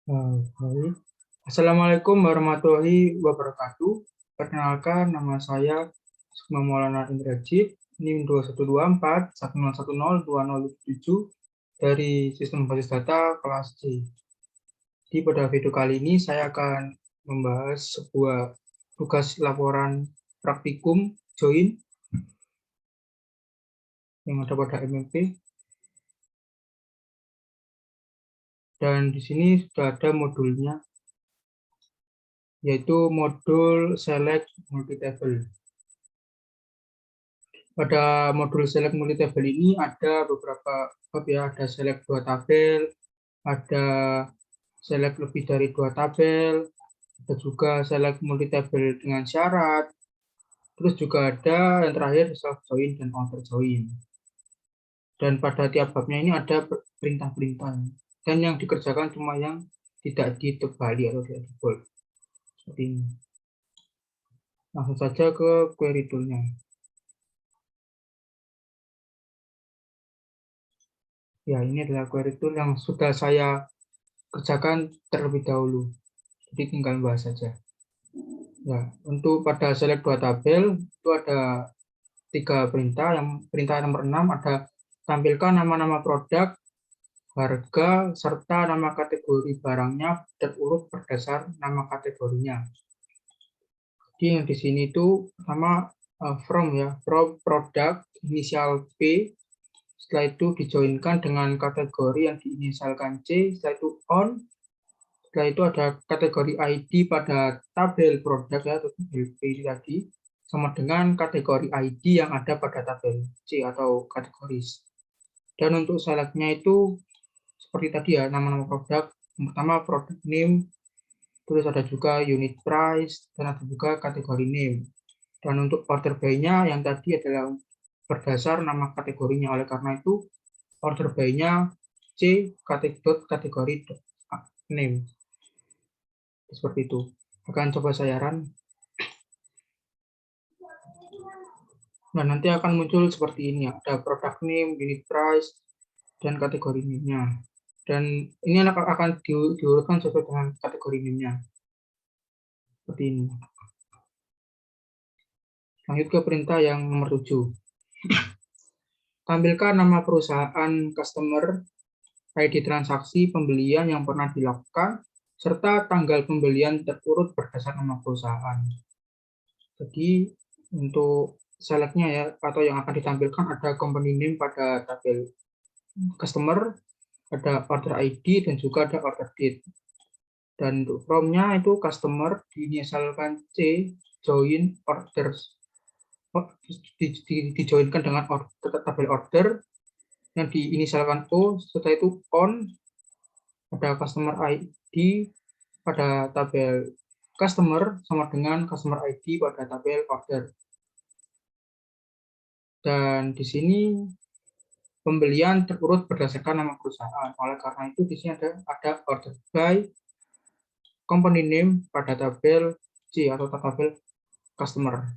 Baik. Assalamualaikum warahmatullahi wabarakatuh. Perkenalkan, nama saya Sukma Maulana Indrajit, NIM 2124 10102077 dari Sistem Basis Data kelas C. Pada video kali ini saya akan membahas sebuah tugas laporan praktikum join yang ada pada MMP. Dan di sini sudah ada modulnya, yaitu modul select multitable. Pada modul select multitable ini ada beberapa bab ya, ada select 2 tabel, ada select lebih dari 2 tabel, ada juga select multitable dengan syarat, terus juga ada yang terakhir self join dan outer join. Dan pada tiap babnya ini ada perintah-perintah, dan yang dikerjakan cuma yang tidak ditebali atau tidak di-bold. Seperti ini. Langsung saja ke query tool-nya. Ya, ini adalah query tool yang sudah saya kerjakan terlebih dahulu. Jadi tinggal bahas saja. Ya, untuk pada select 2 tabel itu ada 3 perintah. Yang perintah nomor 6 ada tampilkan nama-nama produk, harga, serta nama kategori barangnya terurut berdasar nama kategorinya. Jadi yang di sini itu pertama from ya, from produk inisial P, setelah itu dijoinkan dengan kategori yang diinisialkan C, setelah itu on, setelah itu ada kategori ID pada tabel produk ya, atau tabel P tadi, sama dengan kategori ID yang ada pada tabel C atau kategoris. Dan untuk selectnya itu seperti tadi ya, nama-nama produk. Yang pertama produk name, terus ada juga unit price, dan ada juga kategori name. Dan untuk order by-nya yang tadi adalah berdasar nama kategorinya. Oleh karena itu order by-nya C kategori name. Seperti itu. Akan coba saya run. Nah, nanti akan muncul seperti ini. Ada product name, unit price, dan kategori name-nya. Dan ini akan diurutkan sesuai dengan kategori name-nya. Seperti ini. Lanjut ke perintah yang nomor 7. Tampilkan nama perusahaan customer, ID transaksi pembelian yang pernah dilakukan, serta tanggal pembelian terurut berdasar nama perusahaan. Jadi untuk selectnya ya, atau yang akan ditampilkan ada company name pada tabel customer, ada order ID, dan juga ada order date. Dan untuk from-nya itu customer diinisialkan C, join orders, dijoinkan dengan tabel order, yang diinisialkan O, setelah itu on, ada customer ID pada tabel customer sama dengan customer ID pada tabel order. Dan di sini pembelian terurut berdasarkan nama perusahaan. Oleh karena itu di sini ada order by company name pada tabel C atau tabel customer.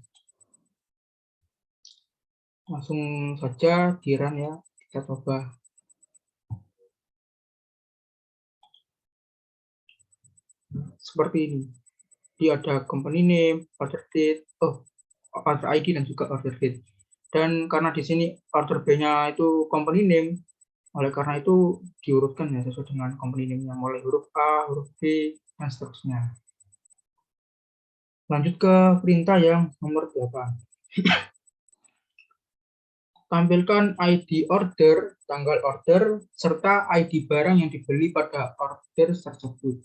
Langsung saja di run ya, kita coba. Seperti ini. Dia ada company name, order date, order ID, dan juga order date. Dan karena di sini order B-nya itu company name, oleh karena itu diurutkan ya sesuai dengan company name-nya, mulai huruf A, huruf B, dan seterusnya. Lanjut ke perintah yang nomor 8. Tampilkan ID order, tanggal order, serta ID barang yang dibeli pada order tersebut.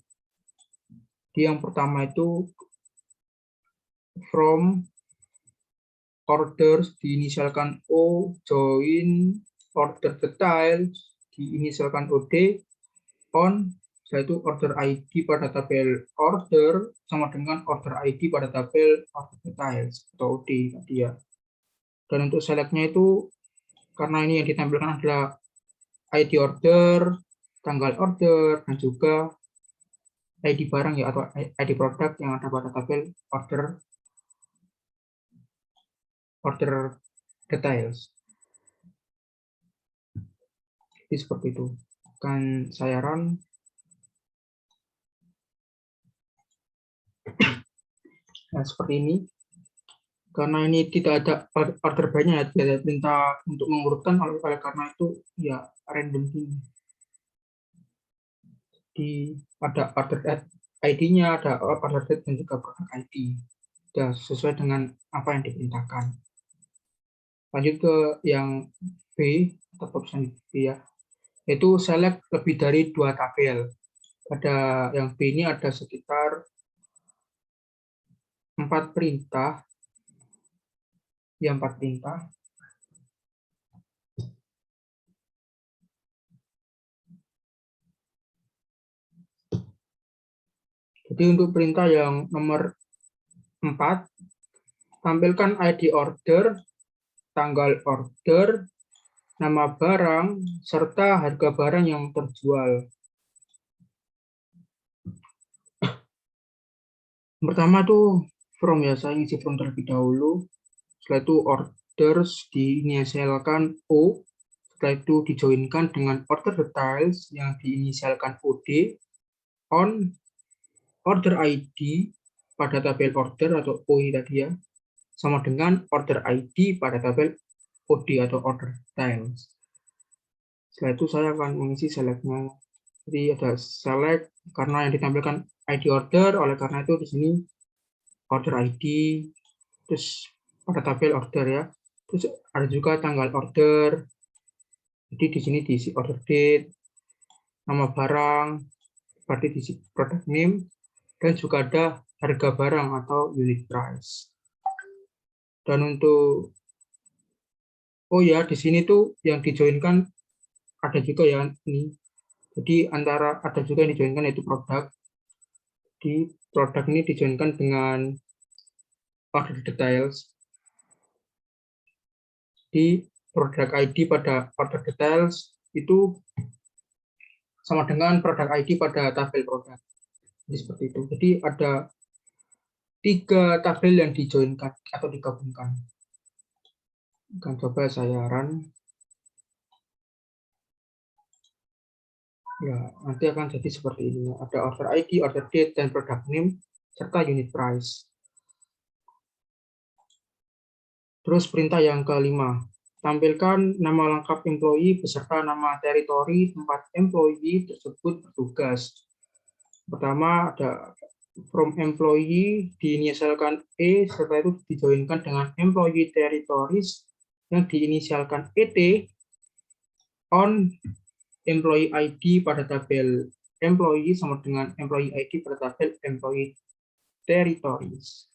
Jadi yang pertama itu from orders diinisialkan O, join order details diinisialkan OD, on, yaitu order ID pada tabel order sama dengan order ID pada tabel order details atau OD tadi ya. Dan untuk selectnya itu karena ini yang ditampilkan adalah ID order, tanggal order, dan juga ID barang ya atau ID produk yang ada pada tabel order details. Jadi seperti itu. Akan saya run. Nah, seperti ini. Karena ini tidak ada order by-nya, tidak ada perintah untuk mengurutkan, oleh karena itu ya random ini. Ada order ID-nya, ada order date dan juga product ID. Ya, sesuai dengan apa yang diperintahkan. Lanjut ke yang B atau option B ya, yaitu select lebih dari 2 tabel. Pada yang B ini ada sekitar 4 perintah. Ya, 4 perintah. Jadi untuk perintah yang nomor 4, tampilkan ID order, tanggal order, nama barang, serta harga barang yang terjual. Pertama tuh from ya, saya isi from terlebih dahulu. Setelah itu orders diinisialkan O. Setelah itu dijoinkan dengan order details yang diinisialkan OD. On order ID pada tabel order atau OI tadi ya, sama dengan order ID pada tabel OD atau order details. Setelah itu saya akan mengisi select-nya. Jadi ada select karena yang ditampilkan ID order, oleh karena itu di sini order ID, terus pada tabel order ya. Terus ada juga tanggal order. Jadi di sini diisi order date, nama barang, berarti diisi product name, dan juga ada harga barang atau unit price. Dan untuk oh ya, di sini tuh yang dijoinkan ada juga ya ini. Jadi antara ada juga yang dijoinkan yaitu produk. Di produk ini dijoinkan dengan order details. Di produk ID pada order details itu sama dengan produk ID pada tabel produk. Jadi seperti itu. Jadi ada 3 tabel yang dijoinkan atau digabungkan. Akan coba saya run. Ya, nanti akan jadi seperti ini. Ada order ID, order date, dan product name, serta unit price. Terus perintah yang kelima, tampilkan nama lengkap employee beserta nama teritori tempat employee tersebut bertugas. Pertama ada from employee diinisialkan E, setelah itu dijoinkan dengan employee territories yang diinisialkan ET. On employee ID pada tabel employee sama dengan employee ID pada tabel employee territories.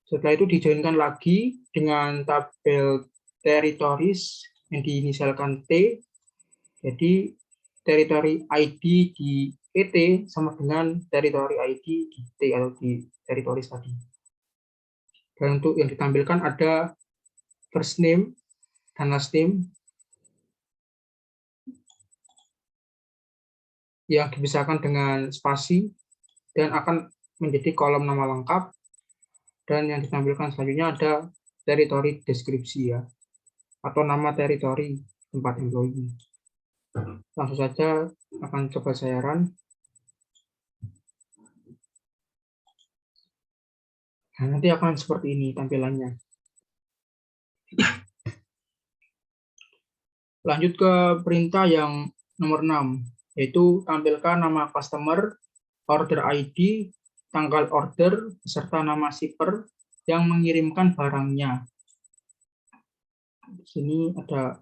Setelah itu dijoinkan lagi dengan tabel territories yang diinisialkan T. Jadi territory ID di ET sama dengan territory ID di T atau di territories tadi. Dan untuk yang ditampilkan ada first name dan last name yang dipisahkan dengan spasi dan akan menjadi kolom nama lengkap. Dan yang ditampilkan selanjutnya ada teritori deskripsi ya, atau nama teritori tempat employee. Langsung saja akan coba saya run. Nah, nanti akan seperti ini tampilannya. Lanjut ke perintah yang nomor 6, yaitu tampilkan nama customer, order ID, tanggal order, serta nama shipper yang mengirimkan barangnya. Di sini ada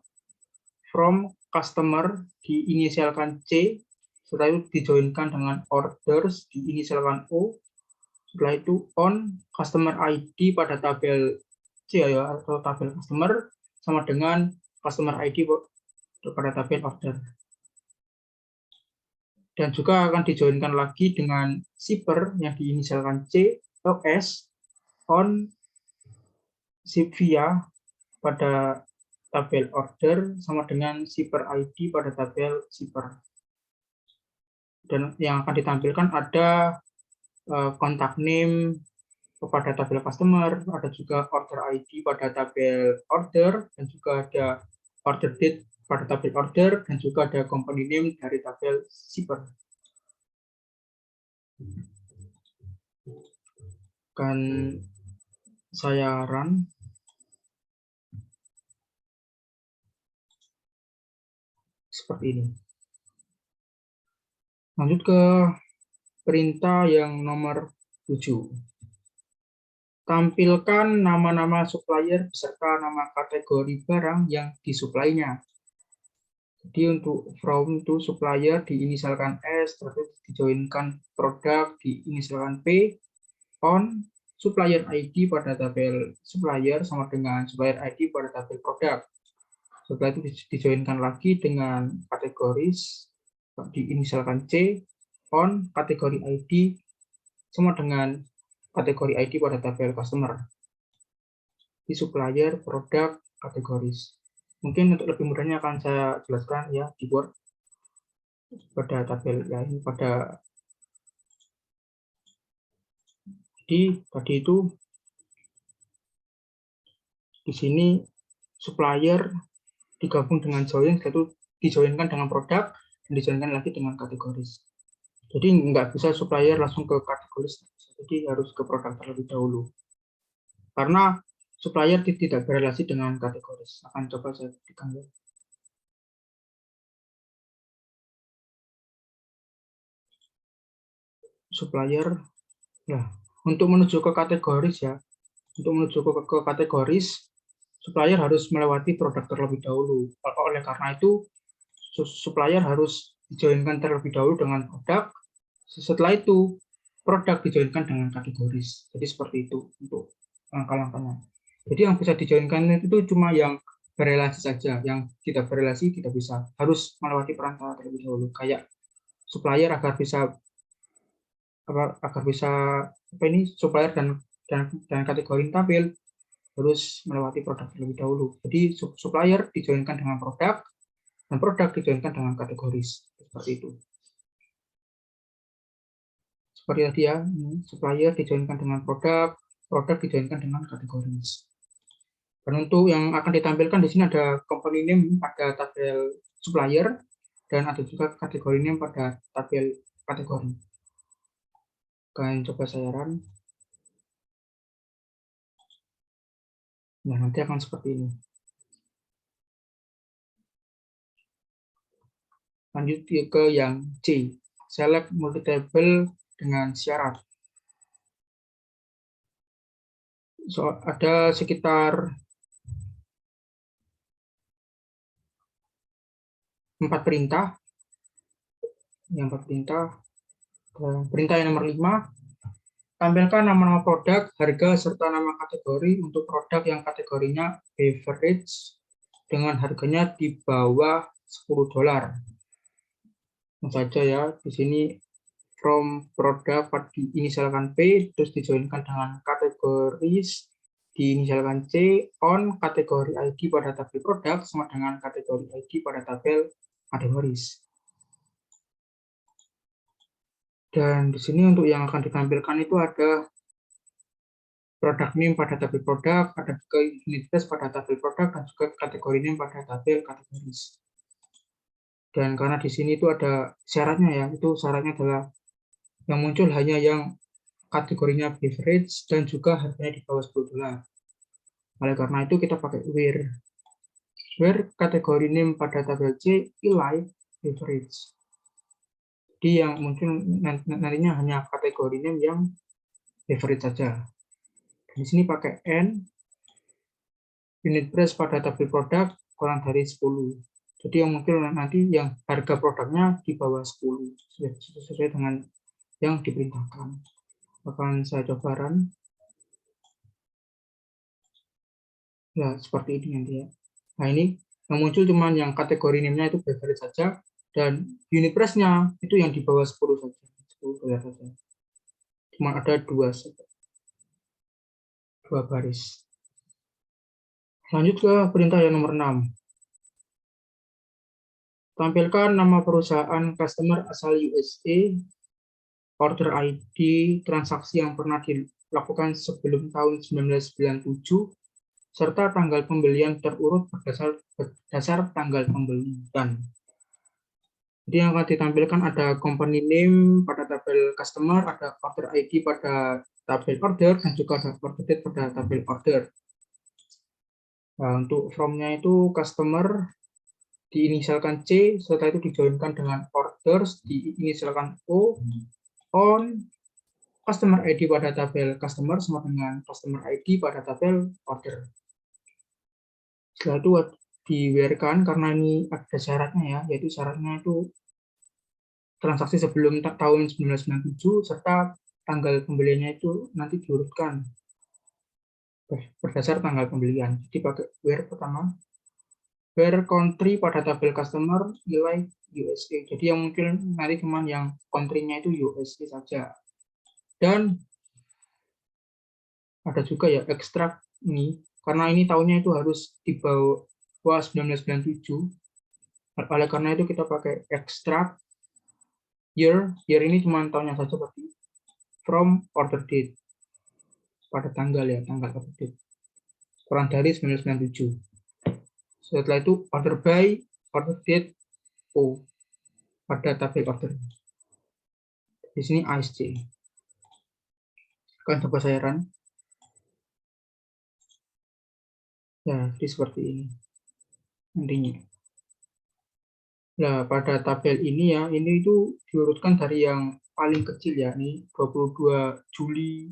from customer diinisialkan C, setelah itu dijoinkan dengan orders diinisialkan O, setelah itu on customer ID pada tabel C ya, atau tabel customer sama dengan customer ID pada tabel order. Dan juga akan dijoinkan lagi dengan shipper yang diinisialkan C atau S on ship via pada tabel order sama dengan shipper ID pada tabel shipper. Dan yang akan ditampilkan ada kontak name pada tabel customer, ada juga order ID pada tabel order, dan juga ada order date pada tabel order, dan juga ada company name dari tabel shipper. Akan saya run. Seperti ini. Lanjut ke perintah yang nomor 7. Tampilkan nama-nama supplier beserta nama kategori barang yang disuplainya. Jadi untuk from to supplier diinisialkan S, terus dijoinkan produk diinisialkan P, on supplier ID pada tabel supplier sama dengan supplier ID pada tabel produk. Setelah itu dijoinkan lagi dengan kategoris diinisialkan C, on kategori ID sama dengan kategori ID pada tabel customer. Di supplier, produk, kategoris. Mungkin untuk lebih mudahnya akan saya jelaskan ya di Word pada tabel ya, ini pada tadi itu di sini supplier digabung dengan join, itu dijoinkan dengan produk dan dijoinkan lagi dengan kategoris. Jadi nggak bisa supplier langsung ke kategoris, jadi harus ke produk terlebih dahulu. Karena supplier tidak berrelasi dengan kategoris. Akan coba saya buktikan ya. Supplier, ya. Untuk menuju ke kategoris ya, untuk menuju ke kategoris, supplier harus melewati produk terlebih dahulu. Oleh karena itu, supplier harus dijoinkan terlebih dahulu dengan produk. Setelah itu, produk dijoinkan dengan kategoris. Jadi seperti itu untuk langkah-langkahnya. Jadi yang bisa dijoinkan itu cuma yang berelasi saja, yang tidak berelasi tidak bisa. Harus melewati perantara terlebih dahulu. Kayak supplier agar bisa supplier dan kategori tampil harus melewati produk terlebih dahulu. Jadi supplier dijoinkan dengan produk dan produk dijoinkan dengan kategoris. Seperti itu. Seperti tadi ya, supplier dijoinkan dengan produk, produk dijoinkan dengan kategoris. Dan untuk yang akan ditampilkan di sini ada company name pada tabel supplier dan ada juga kategori name pada tabel kategori. Kalian coba saya run. Nah, nanti akan seperti ini. Lanjut ke yang C. Select multi table dengan syarat. Ada sekitar 4 perintah. Yang 4 perintah. Perintah yang nomor 5. Tampilkan nama-nama produk, harga, serta nama kategori untuk produk yang kategorinya beverage dengan harganya di bawah $10. Nah, saja ya, di sini from produk diinisialkan P, terus dijoinkan dengan kategoris, diinisialkan C, on kategori ID pada tabel produk sama dengan kategori ID pada tabel kategoris. Dan di sini untuk yang akan ditampilkan itu ada produk name pada tabel produk, ada juga unit test pada tabel produk, dan juga kategori name pada tabel kategoris. Dan karena di sini itu ada syaratnya ya, itu syaratnya adalah yang muncul hanya yang kategorinya beverage dan juga harganya di bawah $10. Oleh karena itu kita pakai where kategori name pada tabel C elite beverage. Jadi yang muncul nantinya hanya kategori name yang beverage saja. Di sini pakai N unit price pada tabel produk kurang dari 10. Jadi yang muncul nanti yang harga produknya di bawah 10 sesuai dengan yang diperintahkan. Akan saya coba run. Ya, seperti ini nanti ya. Nah, ini yang muncul cuma yang kategori name-nya itu beverage saja dan unit price-nya itu yang di bawah 10 saja. $10 saja. Cuma ada dua baris. Lanjut ke perintah yang nomor 6. Tampilkan nama perusahaan customer asal USA, order ID, transaksi yang pernah dilakukan sebelum tahun 1997, serta tanggal pembelian terurut berdasar tanggal pembelian. Jadi yang akan ditampilkan ada company name pada tabel customer, ada order ID pada tabel order dan juga ada order date pada tabel order. Nah, untuk from-nya itu customer diinisialkan C, setelah itu dijoinkan dengan orders diinisialkan O, on customer ID pada tabel customer sama dengan customer ID pada tabel order. Setelah itu dibiarkan karena ini ada syaratnya ya, yaitu syaratnya itu transaksi sebelum tahun 1997 serta tanggal pembeliannya itu nanti diurutkan berdasar tanggal pembelian. Jadi pakai where pertama, where country pada tabel customer nilai USA. Jadi yang mungkin nanti cuma yang country-nya itu USA saja. Dan ada juga ya ekstrak ini, karena ini tahunnya itu harus di bawah 1997. Oleh karena itu kita pakai ekstrak year ini cuma tahunnya saja berarti from order date pada tanggal ya, tanggal order date kurang dari 1997. Setelah itu order by order date O pada tabel order. Di sini ASC. Akan coba saya run. Ya, jadi seperti ini nantinya. Nah, pada tabel ini ya, ini itu diurutkan dari yang paling kecil ya, ini 22 Juli,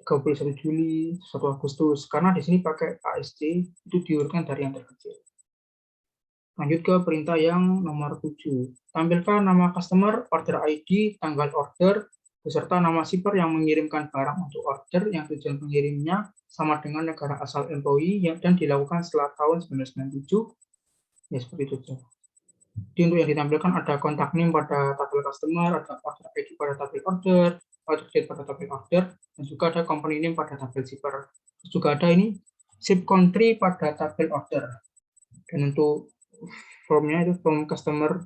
31 Juli, 1 Agustus. Karena di sini pakai ASC, itu diurutkan dari yang terkecil. Lanjut ke perintah yang nomor 7. Tampilkan nama customer, order ID, tanggal order, beserta nama shipper yang mengirimkan barang untuk order yang tujuan pengirimnya sama dengan negara asal employee dan dilakukan setelah tahun 1997. Ya, seperti itu saja. Jadi untuk yang ditampilkan ada kontak name pada tabel customer, ada order ID pada tabel order date pada tabel order, dan juga ada company name pada tabel shipper. Terus juga ada ini ship country pada tabel order. Dan untuk formnya itu from customer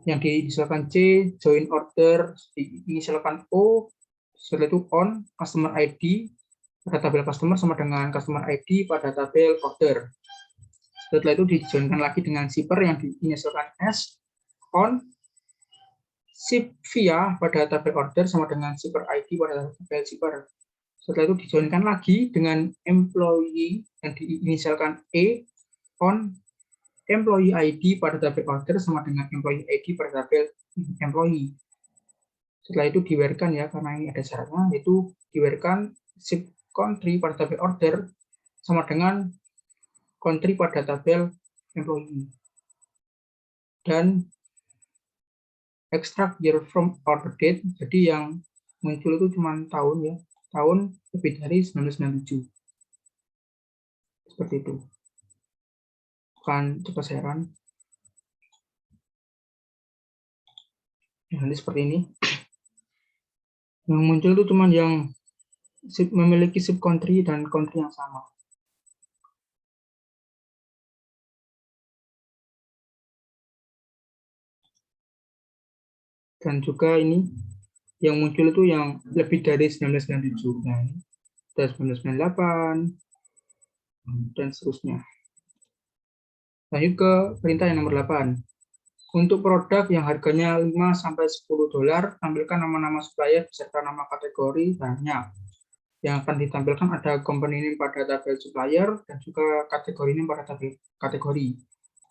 yang diinisialkan C, join order diinisialkan O, setelah itu on customer ID pada tabel customer sama dengan customer ID pada tabel order. Setelah itu dijoinkan lagi dengan shipper yang diinisialkan S, on ship via pada tabel order sama dengan shipper ID pada tabel shipper. Setelah itu dijoinkan lagi dengan employee yang diinisialkan E, on employee ID pada tabel order sama dengan employee ID pada tabel employee. Setelah itu diwarkan ya, karena ini ada syaratnya, yaitu diwarkan ship country pada tabel order sama dengan country pada tabel employee. Dan extract year from order date, jadi yang muncul itu cuma tahun ya, tahun lebih dari 1997. Seperti itu. Akan coba saya run. Nanti seperti ini. Yang muncul itu cuma yang memiliki sub country dan country yang sama. Dan juga ini yang muncul itu yang lebih dari 1997. Nah, ini dari 1998 dan seterusnya. Lanjut ke perintah yang nomor 8. Untuk produk yang harganya 5-10 dolar, tampilkan nama-nama supplier beserta nama kategori banyak. Yang akan ditampilkan ada company name pada tabel supplier dan juga kategori name pada tabel kategori.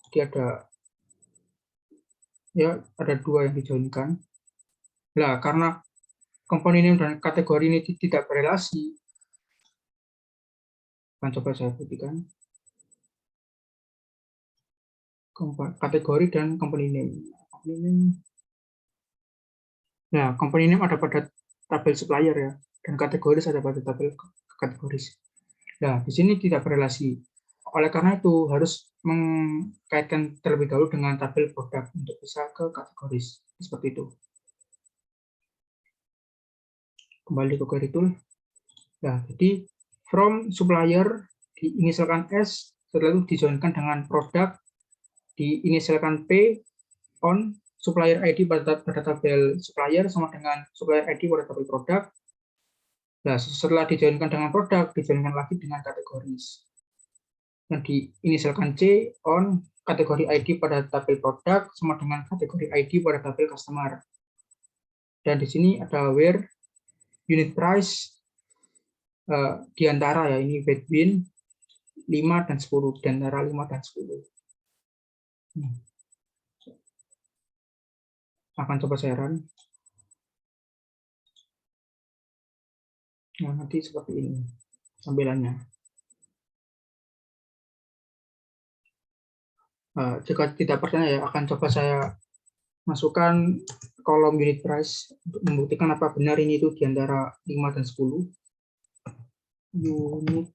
Jadi ada dua yang dijoinkan. Nah, karena company name dan kategori ini tidak berelasi, akan coba saya buktikan. Kategori dan company name. Nah, company name ada pada tabel supplier ya, dan kategoris ada pada tabel kategoris. Nah, di sini tidak berelasi. Oleh karena itu, harus mengkaitkan terlebih dahulu dengan tabel produk untuk bisa ke kategoris. Seperti itu. Kembali ke query tool. Nah, jadi from supplier diinisialkan S, setelah itu dijoinkan dengan produk, diinisialkan P, on supplier ID pada tabel supplier sama dengan supplier ID pada tabel produk. Nah, setelah dijoinkan dengan produk, dijoinkan lagi dengan kategoris. Yang diinisialkan C, on kategori ID pada tabel produk sama dengan kategori ID pada tabel customer. Dan di sini ada where unit price di antara ya ini between 5 dan 10, di antara 5 dan 10. Akan coba saya run. Nah, nanti seperti ini tampilannya. Jika tidak percaya ya akan coba saya masukkan kolom unit price untuk membuktikan apa benar ini itu di antara 5 dan 10. Unit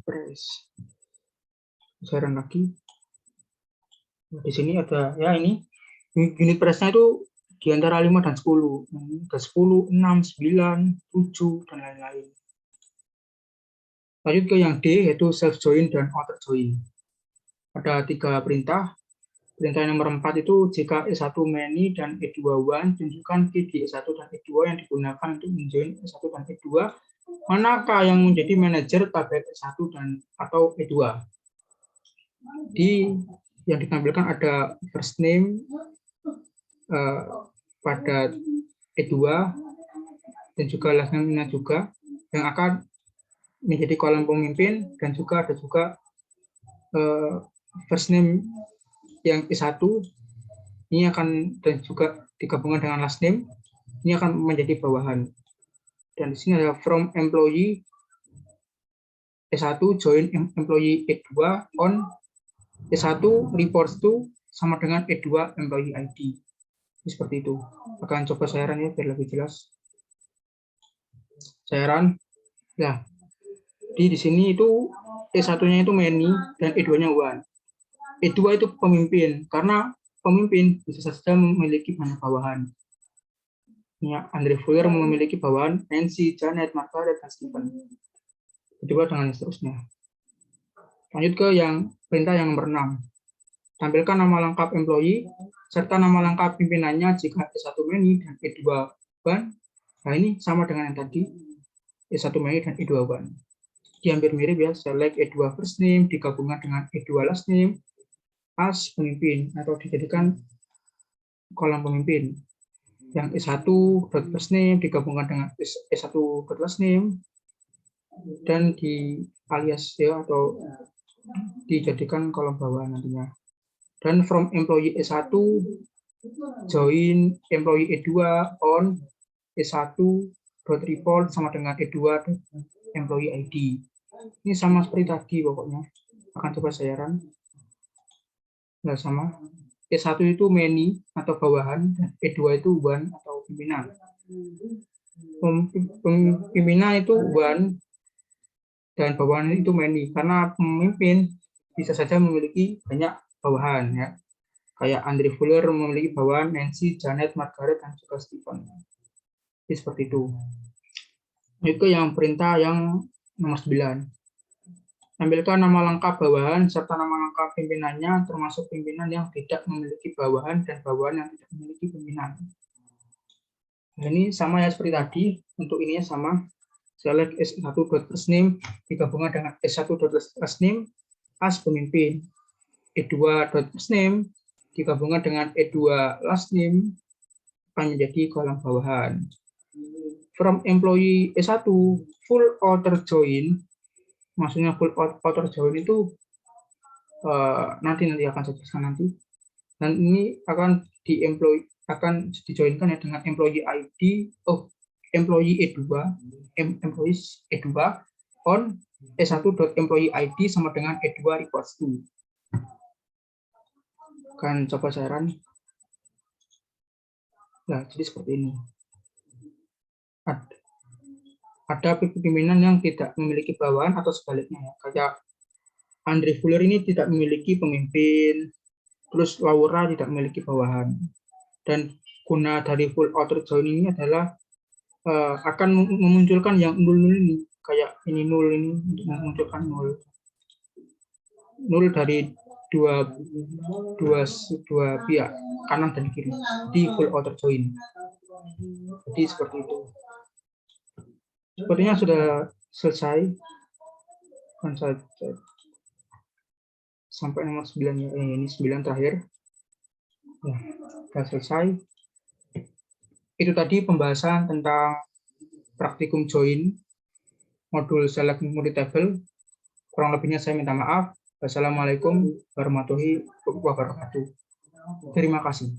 price. Saya run lagi. Nah, di sini ada ya ini unit price-nya itu di antara 5 dan 10. Ada 10, 6, 9, 7 dan lain-lain. Lanjut ke yang D yaitu self join dan auto join. Ada 3 perintah. Perintah nomor 4 itu jika E1 many dan E2 one, tunjukkan key di E1 dan E2 yang digunakan untuk menjoin E1 dan E2. Manakah yang menjadi manajer tabel E1 dan atau E2? Di yang ditampilkan ada first name pada E2 dan juga last name-nya juga yang akan menjadi kolom pemimpin, dan juga ada juga first name yang E1 ini akan, dan juga digabungkan dengan last name ini akan menjadi bawahan. Dan di sini ada from employee E1 join employee E2 on E1 reports to sama dengan E2 employee ID. Seperti itu. Akan coba saya run ya biar lebih jelas. Saya run. Nah, di sini itu E1-nya itu many dan E2-nya one. E2 itu pemimpin, karena pemimpin bisa saja memiliki banyak bawahan. Ya, Andre Fuller memiliki bawahan Nancy, Janet, Margaret, dan Stephen. Kedua dengan seterusnya. Lanjut ke yang perintah yang nomor 6. Tampilkan nama lengkap employee serta nama lengkap pimpinannya jika E1 many dan E2 one. Nah, ini sama dengan yang tadi, E1 many dan E2 one. Dia hampir mirip ya, select E2 first name digabungkan dengan E2 last name as pemimpin atau dijadikan kolom pemimpin. Yang E1 first name digabungkan dengan E1 last name dan di alias ya atau dijadikan kolom bawah nantinya. Dan from employee E1 join employee E2 on E1 report sama dengan E2 employee ID. Ini sama seperti tadi pokoknya. Akan coba saya run. Nah, sama. E1 itu many atau bawahan, dan E2 itu one atau pimpinan. Pimpinan itu one dan bawahan itu many, karena pemimpin bisa saja memiliki banyak bawahan ya. Kayak Andre Fuller memiliki bawahan Nancy, Janet, Margaret, dan juga Stephen. Jadi seperti itu. Itu yang perintah yang nomor 9. Tampilkan nama lengkap bawahan serta nama lengkap pimpinannya, termasuk pimpinan yang tidak memiliki bawahan dan bawahan yang tidak memiliki pimpinan. Nah, ini sama ya seperti tadi. Untuk ininya sama. Select S1.first name digabungkan dengan S1.last name as pemimpin. E2.first name digabungkan dengan E2 last name akan menjadi kolom bawahan. From employee E1 full author join, maksudnya full author join itu nanti akan saya jelaskan nanti. Dan ini akan dijoinkan ya dengan employee ID employee E2 employees E2 on E1.employee ID sama dengan E2 equals to. Kan coba saya run. Nah, jadi seperti ini. Ada pimpinan yang tidak memiliki bawahan atau sebaliknya ya. Kayak Andre Fuller ini tidak memiliki pemimpin, terus Laura tidak memiliki bawahan. Dan guna dari full author join ini adalah akan memunculkan yang nul ini, kayak ini nul ini untuk memunculkan nul dari dua pihak kanan dan kiri di full author join. Jadi seperti itu. Sepertinya sudah selesai. Sampai nomor 9 ya. Ini 9 terakhir. Ya, sudah selesai. itu tadi pembahasan tentang praktikum join modul select multi-table. Kurang lebihnya saya minta maaf. Wassalamualaikum warahmatullahi wabarakatuh. Terima kasih.